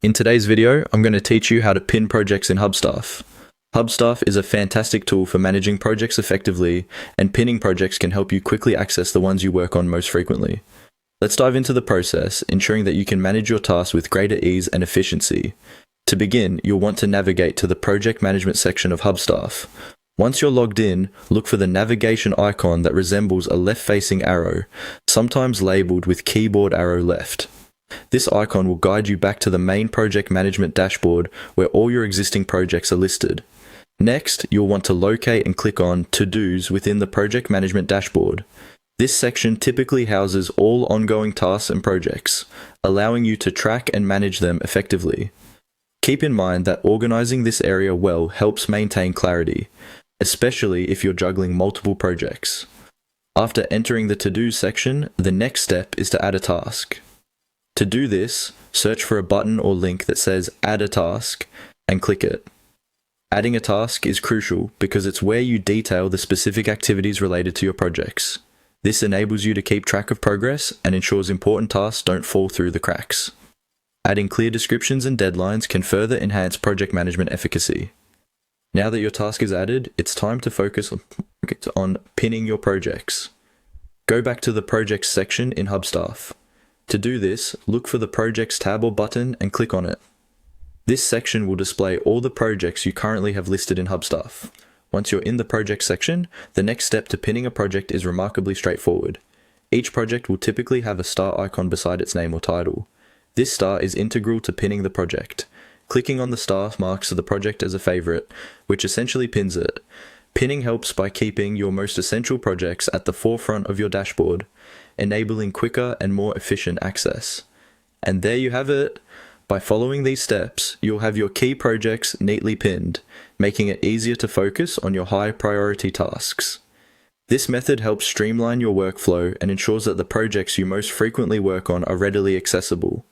In today's video, I'm going to teach you how to pin projects in Hubstaff. Hubstaff is a fantastic tool for managing projects effectively, and pinning projects can help you quickly access the ones you work on most frequently. Let's dive into the process, ensuring that you can manage your tasks with greater ease and efficiency. To begin, you'll want to navigate to the Project Management section of Hubstaff. Once you're logged in, look for the navigation icon that resembles a left-facing arrow, sometimes labeled with keyboard arrow left. This icon will guide you back to the main project management dashboard where all your existing projects are listed. Next, you'll want to locate and click on To-Dos within the project management dashboard. This section typically houses all ongoing tasks and projects, allowing you to track and manage them effectively. Keep in mind that organizing this area well helps maintain clarity, especially if you're juggling multiple projects. After entering the To-Dos section, the next step is to add a task. To do this, search for a button or link that says Add a Task and click it. Adding a task is crucial because it's where you detail the specific activities related to your projects. This enables you to keep track of progress and ensures important tasks don't fall through the cracks. Adding clear descriptions and deadlines can further enhance project management efficacy. Now that your task is added, it's time to focus on pinning your projects. Go back to the Projects section in Hubstaff. To do this, look for the Projects tab or button and click on it. This section will display all the projects you currently have listed in Hubstaff. Once you're in the Projects section, the next step to pinning a project is remarkably straightforward. Each project will typically have a star icon beside its name or title. This star is integral to pinning the project. Clicking on the star marks the project as a favorite, which essentially pins it. Pinning helps by keeping your most essential projects at the forefront of your dashboard, enabling quicker and more efficient access. And there you have it. By following these steps, you'll have your key projects neatly pinned, making it easier to focus on your high priority tasks. This method helps streamline your workflow and ensures that the projects you most frequently work on are readily accessible.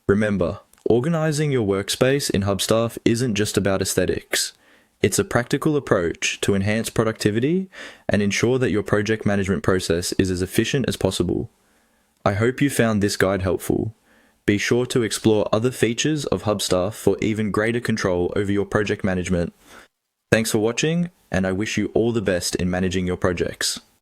Remember, organizing your workspace in Hubstaff isn't just about aesthetics. It's a practical approach to enhance productivity and ensure that your project management process is as efficient as possible. I hope you found this guide helpful. Be sure to explore other features of Hubstaff for even greater control over your project management. Thanks for watching, and I wish you all the best in managing your projects.